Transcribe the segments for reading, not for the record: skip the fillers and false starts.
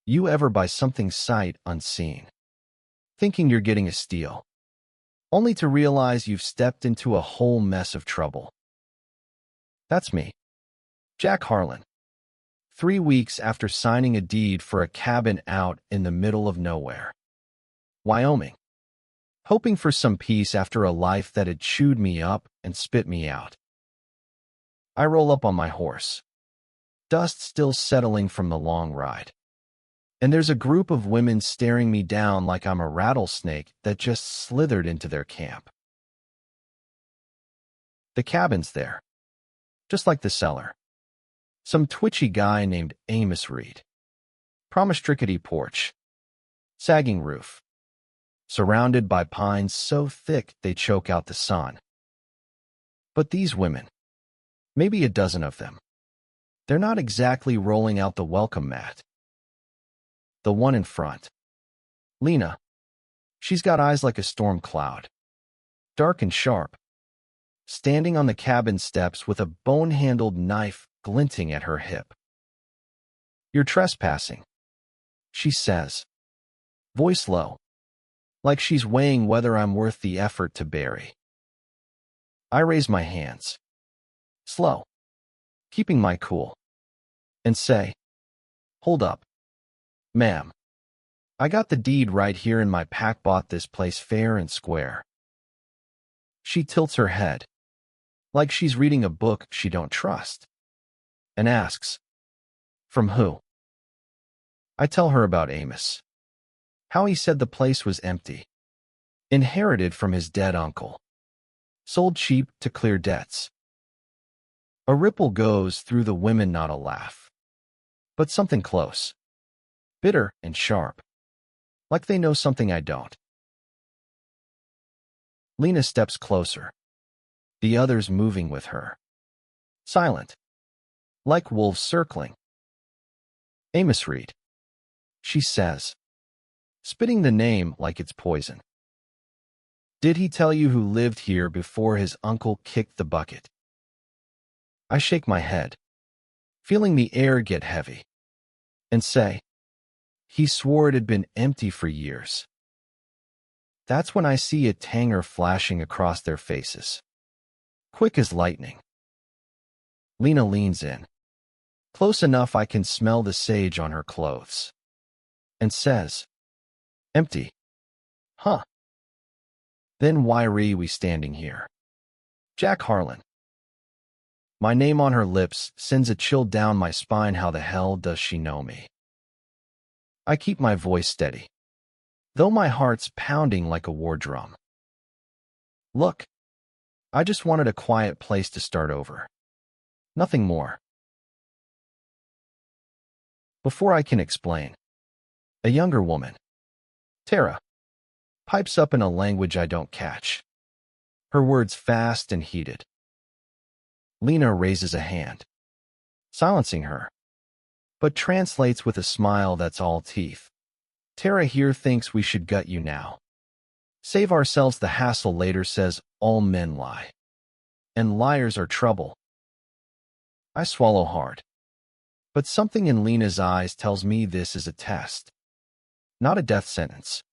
You ever buy something sight unseen, thinking you're getting a steal, only to realize you've stepped into a whole mess of trouble? That's me, Jack Harlan. 3 weeks after signing a deed for a cabin out in the middle of nowhere, Wyoming, hoping for some peace after a life that had chewed me up and spit me out. I roll up on my horse, dust still settling from the long ride. And there's a group of women staring me down like I'm a rattlesnake that just slithered into their camp. The cabin's there, just like the cellar. Some twitchy guy named Amos Reed. Promised rickety porch, sagging roof, surrounded by pines so thick they choke out the sun. But these women, maybe a dozen of them, they're not exactly rolling out the welcome mat. The one in front, Lena, she's got eyes like a storm cloud, dark and sharp, standing on the cabin steps with a bone-handled knife glinting at her hip. "You're trespassing," she says, voice low, like she's weighing whether I'm worth the effort to bury. I raise my hands, slow, keeping my cool, and say, "Hold up, ma'am. I got the deed right here in my pack, bought this place fair and square." She tilts her head, like she's reading a book she don't trust, and asks, "From who?" I tell her about Amos, how he said the place was empty, inherited from his dead uncle, sold cheap to clear debts. A ripple goes through the women, not a laugh, but something close, bitter and sharp, like they know something I don't. Lena steps closer, the others moving with her, silent, like wolves circling. "Amos Reed," she says, spitting the name like it's poison. "Did he tell you who lived here before his uncle kicked the bucket?" I shake my head, feeling the air get heavy, and say, "He swore it had been empty for years." That's when I see a tanger flashing across their faces, quick as lightning. Lena leans in, close enough I can smell the sage on her clothes, and says, "Empty, huh? Then why are we standing here?" Jack Harlan. My name on her lips sends a chill down my spine. How the hell does she know me? I keep my voice steady, though my heart's pounding like a war drum. "Look, I just wanted a quiet place to start over. Nothing more." Before I can explain, a younger woman, Tara, pipes up in a language I don't catch, her words fast and heated. Lena raises a hand, silencing her, but translates with a smile that's all teeth. "Tara here thinks we should gut you now. Save ourselves the hassle later, says all men lie, and liars are trouble." I swallow hard, but something in Lena's eyes tells me this is a test, not a death sentence.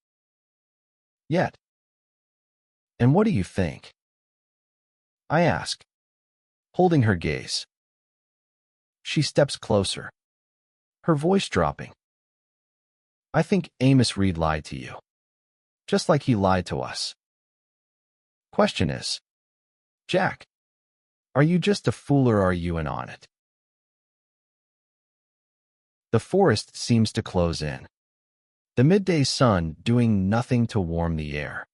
Yet. "And what do you think?" I ask, holding her gaze. She steps closer, her voice dropping. "I think Amos Reed lied to you, just like he lied to us. Question is, Jack, are you just a fool or are you in on it?" The forest seems to close in, the midday sun doing nothing to warm the air.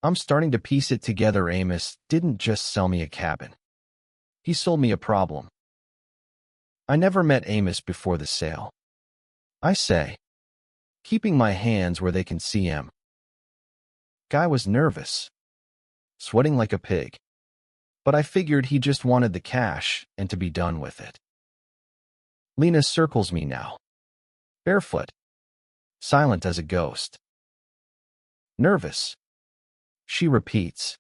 I'm starting to piece it together. Amos didn't just sell me a cabin. He sold me a problem. I never met Amos before the sale, I say, keeping my hands where they can see him. Guy was nervous, sweating like a pig, but I figured he just wanted the cash and to be done with it. Lena circles me now, barefoot, silent as a ghost. "Nervous," she repeats,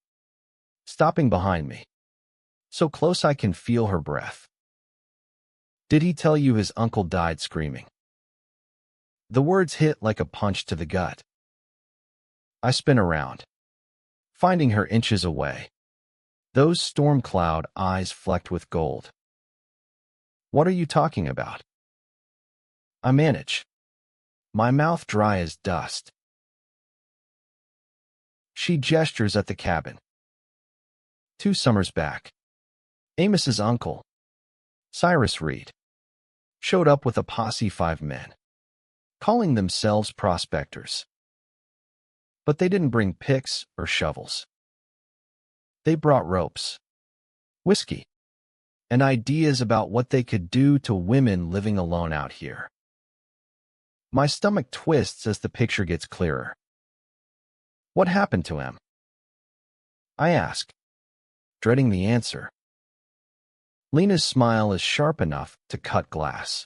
stopping behind me, so close I can feel her breath. "Did he tell you his uncle died screaming?" The words hit like a punch to the gut. I spin around, finding her inches away, those storm cloud eyes flecked with gold. What are you talking about? I manage, my mouth dry as dust. She gestures at the cabin. 2 summers back, Amos's uncle, Cyrus Reed, showed up with a posse 5 men, calling themselves prospectors. But they didn't bring picks or shovels. They brought ropes, whiskey, and ideas about what they could do to women living alone out here. My stomach twists as the picture gets clearer. What happened to him? I ask, dreading the answer. Lena's smile is sharp enough to cut glass.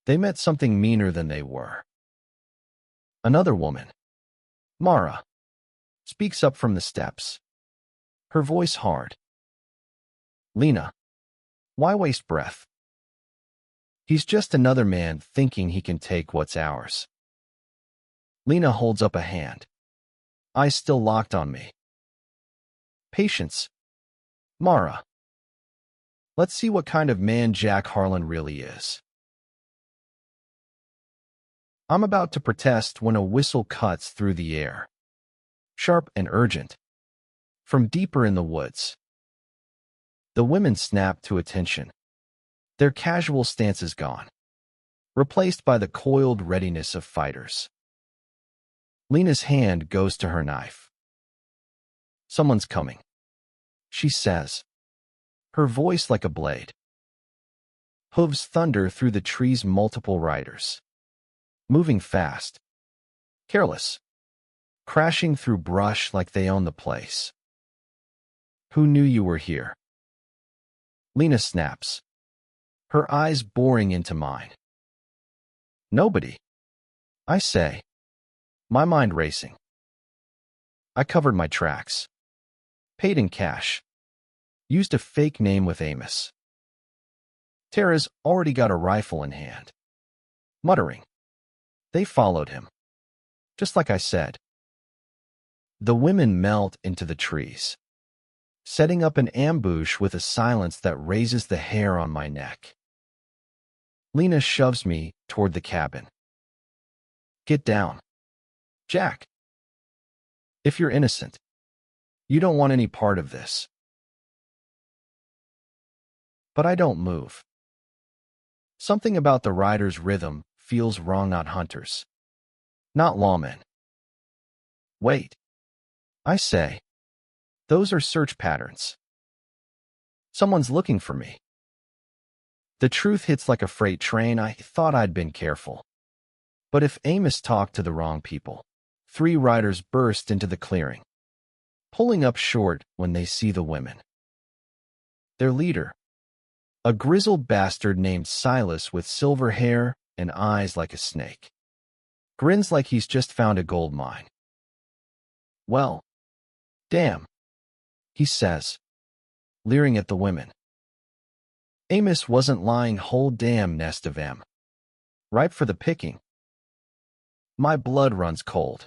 They met something meaner than they were. Another woman, Mara, speaks up from the steps, her voice hard. Lena, why waste breath? He's just another man thinking he can take what's ours. Lena holds up a hand, eyes still locked on me. Patience, Mara. Let's see what kind of man Jack Harlan really is. I'm about to protest when a whistle cuts through the air, sharp and urgent, from deeper in the woods. The women snap to attention, their casual stances gone, replaced by the coiled readiness of fighters. Lena's hand goes to her knife. Someone's coming, she says, her voice like a blade. Hooves thunder through the tree's multiple riders, moving fast, careless, crashing through brush like they own the place. Who knew you were here? Lena snaps, her eyes boring into mine. Nobody, I say, my mind racing. I covered my tracks, paid in cash, used a fake name with Amos. Tara's already got a rifle in hand. Muttering, they followed him, just like I said. The women melt into the trees, setting up an ambush with a silence that raises the hair on my neck. Lena shoves me toward the cabin. Get down, Jack. If you're innocent, you don't want any part of this. But I don't move. Something about the rider's rhythm feels wrong, not hunters, not lawmen. Wait, I say. Those are search patterns. Someone's looking for me. The truth hits like a freight train. I thought I'd been careful. But if Amos talked to the wrong people, 3 riders burst into the clearing, pulling up short when they see the women. Their leader, a grizzled bastard named Silas with silver hair and eyes like a snake, grins like he's just found a gold mine. Well, damn, he says, leering at the women. Amos wasn't lying, whole damn nest of them, ripe for the picking. My blood runs cold.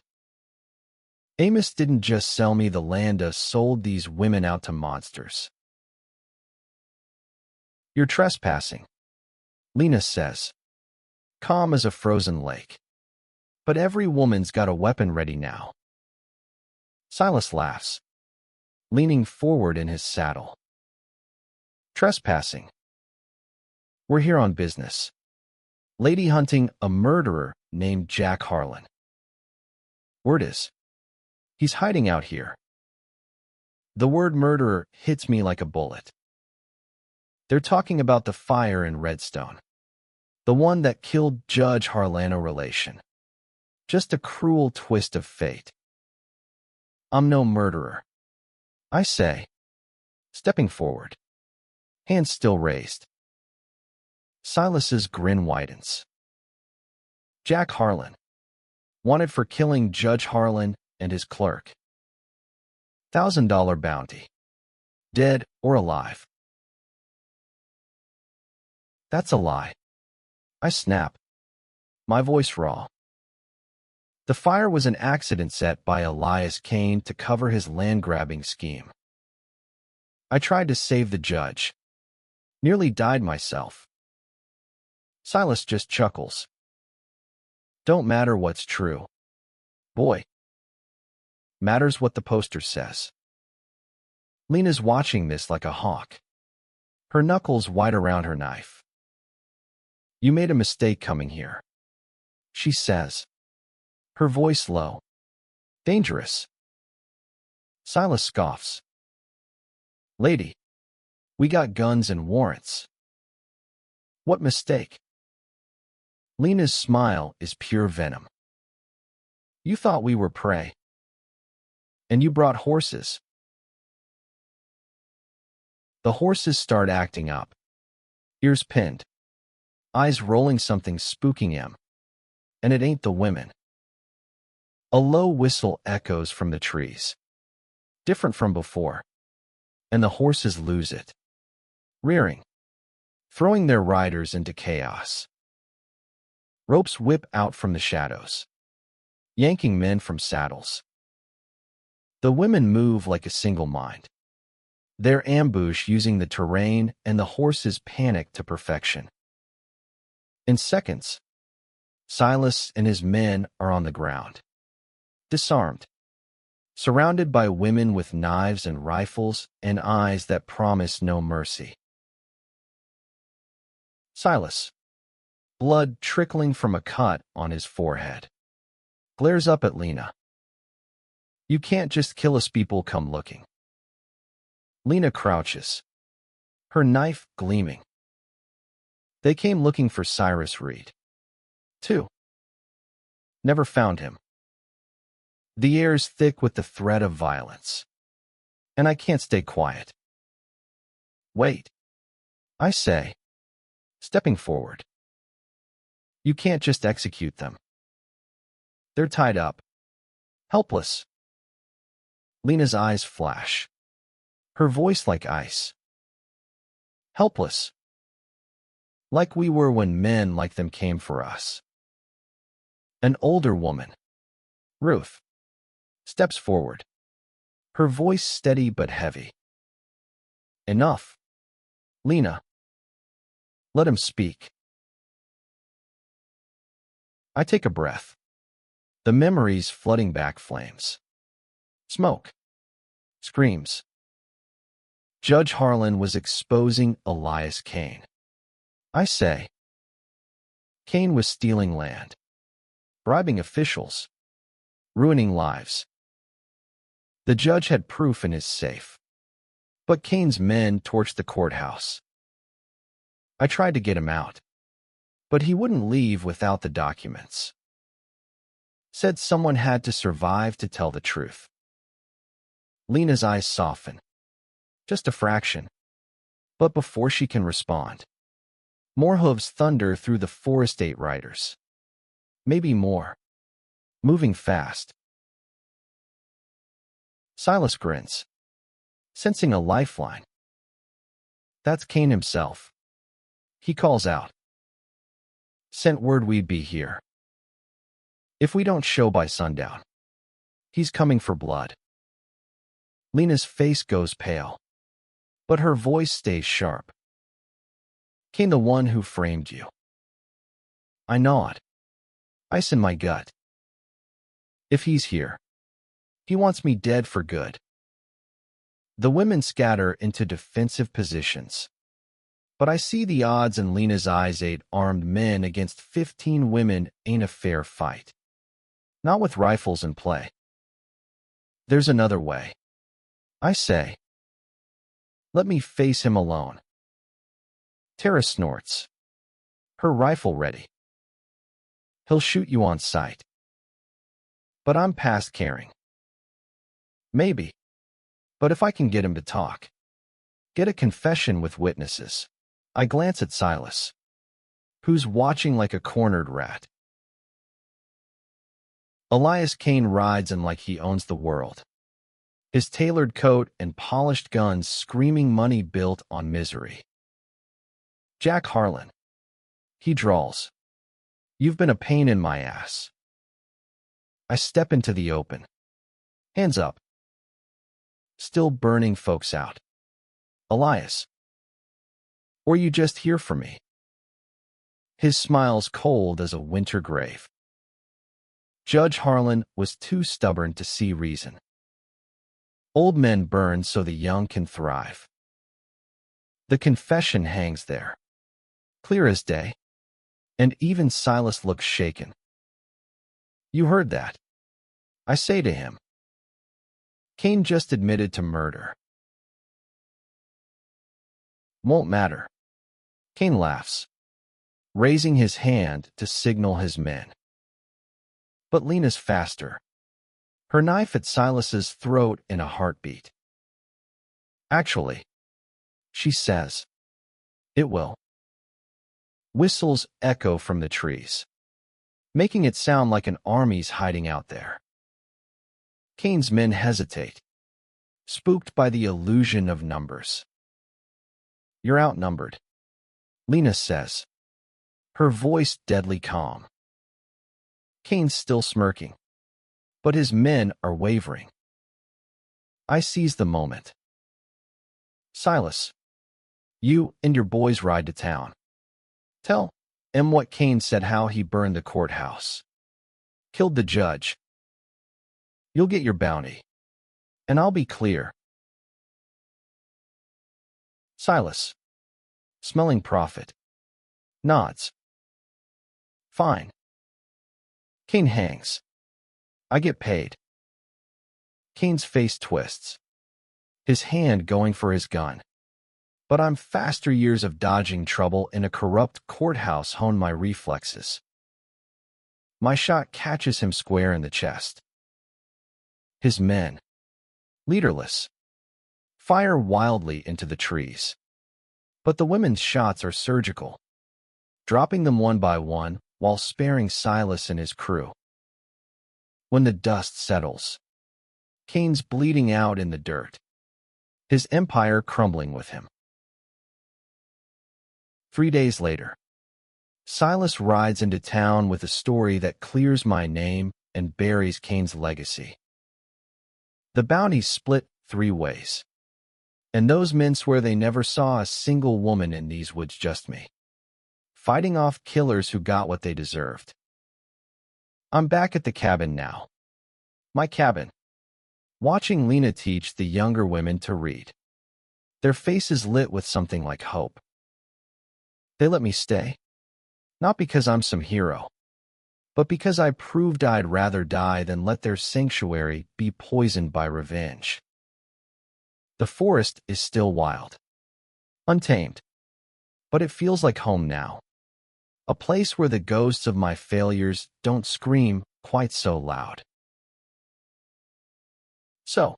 Amos didn't just sell me the land, sold these women out to monsters. You're trespassing, Lena says, calm as a frozen lake. But every woman's got a weapon ready now. Silas laughs, leaning forward in his saddle. Trespassing. We're here on business. Lady hunting a murderer named Jack Harlan. Word is, he's hiding out here. The word murderer hits me like a bullet. They're talking about the fire in Redstone, the one that killed Judge Harlano relation. Just a cruel twist of fate. I'm no murderer, I say, stepping forward, hands still raised. Silas's grin widens. Jack Harlan, wanted for killing Judge Harlan and his clerk. $1,000 bounty, dead or alive. That's a lie, I snap, my voice raw. The fire was an accident set by Elias Kane to cover his land-grabbing scheme. I tried to save the judge. Nearly died myself. Silas just chuckles. Don't matter what's true. Boy. Matters what the poster says. Lena's watching this like a hawk. Her knuckles wide around her knife. You made a mistake coming here, she says. Her voice low. Dangerous. Silas scoffs. Lady, we got guns and warrants. What mistake? Lena's smile is pure venom. You thought we were prey. And you brought horses. The horses start acting up. Ears pinned. Eyes rolling, something spooking him. And it ain't the women. A low whistle echoes from the trees. Different from before. And the horses lose it. Rearing. Throwing their riders into chaos. Ropes whip out from the shadows. Yanking men from saddles. The women move like a single mind. Their ambush using the terrain and the horses panic to perfection. In seconds, Silas and his men are on the ground. Disarmed. Surrounded by women with knives and rifles and eyes that promise no mercy. Silas, blood trickling from a cut on his forehead, glares up at Lena. You can't just kill us, people come looking. Lena crouches, her knife gleaming. They came looking for Cyrus Reed, too. Never found him. The air's thick with the threat of violence. And I can't stay quiet. Wait, I say, stepping forward. You can't just execute them. They're tied up. Helpless. Lena's eyes flash. Her voice like ice. Helpless. Like we were when men like them came for us. An older woman, Ruth, steps forward. Her voice steady but heavy. Enough. Lena. Let him speak. I take a breath. The memories flooding back flames. Smoke. Screams. Judge Harlan was exposing Elias Kane. I say. Kane was stealing land. Bribing officials. Ruining lives. The judge had proof in his safe. But Kane's men torched the courthouse. I tried to get him out. But he wouldn't leave without the documents. Said someone had to survive to tell the truth. Lena's eyes soften. Just a fraction. But before she can respond, more hooves thunder through the Forest 8 riders. Maybe more. Moving fast. Silas grins, sensing a lifeline. That's Kane himself. He calls out. Sent word we'd be here. If we don't show by sundown. He's coming for blood. Lena's face goes pale, but her voice stays sharp. Kane, the one who framed you. I nod. Ice in my gut. If he's here, he wants me dead for good. The women scatter into defensive positions. But I see the odds in Lena's eyes. 8 armed men against 15 women ain't a fair fight. Not with rifles in play. There's another way. I say. Let me face him alone. Tara snorts. Her rifle ready. He'll shoot you on sight. But I'm past caring. Maybe. But if I can get him to talk. Get a confession with witnesses. I glance at Silas, who's watching like a cornered rat. Elias Kane rides in like he owns the world. His tailored coat and polished guns screaming money built on misery. Jack Harlan. He drawls. You've been a pain in my ass. I step into the open. Hands up. Still burning folks out. Elias. Or you just here for me? His smile's cold as a winter grave. Judge Harlan was too stubborn to see reason. Old men burn so the young can thrive. The confession hangs there, clear as day, and even Silas looks shaken. You heard that. I say to him. Cain just admitted to murder. Won't matter. Cain laughs, raising his hand to signal his men. But Lena's faster, her knife at Silas's throat in a heartbeat. Actually, she says, it will. Whistles echo from the trees, making it sound like an army's hiding out there. Cain's men hesitate, spooked by the illusion of numbers. You're outnumbered, Lena says, her voice deadly calm. Cain's still smirking, but his men are wavering. I seize the moment. Silas, you and your boys ride to town. Tell him what Cain said, how he burned the courthouse. Killed the judge. You'll get your bounty, and I'll be clear. Silas, smelling profit, nods. Fine. Cain hangs. I get paid. Cain's face twists, his hand going for his gun. But I'm faster. Years of dodging trouble in a corrupt courthouse hone my reflexes. My shot catches him square in the chest. His men, leaderless, fire wildly into the trees. But the women's shots are surgical, dropping them one by one while sparing Silas and his crew. When the dust settles, Cain's bleeding out in the dirt, his empire crumbling with him. 3 days later, Silas rides into town with a story that clears my name and buries Cain's legacy. The bounty's split 3 ways, and those men swear they never saw a single woman in these woods, just me, fighting off killers who got what they deserved. I'm back at the cabin now. My cabin. Watching Lena teach the younger women to read. Their faces lit with something like hope. They let me stay. Not because I'm some hero, but because I proved I'd rather die than let their sanctuary be poisoned by revenge. The forest is still wild, untamed, but it feels like home now. A place where the ghosts of my failures don't scream quite so loud. So,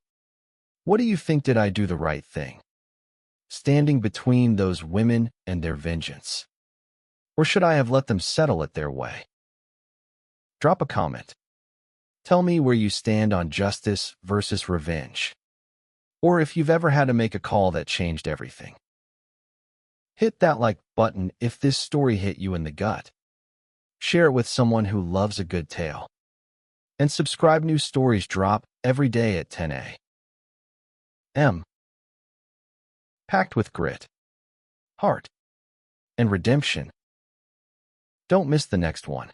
what do you think? Did I do the right thing, standing between those women and their vengeance? Or should I have let them settle it their way? Drop a comment. Tell me where you stand on justice versus revenge, or if you've ever had to make a call that changed everything. Hit that like button if this story hit you in the gut. Share it with someone who loves a good tale. And subscribe. New stories drop every day at 10 a.m. Packed with grit, heart, and redemption. Don't miss the next one.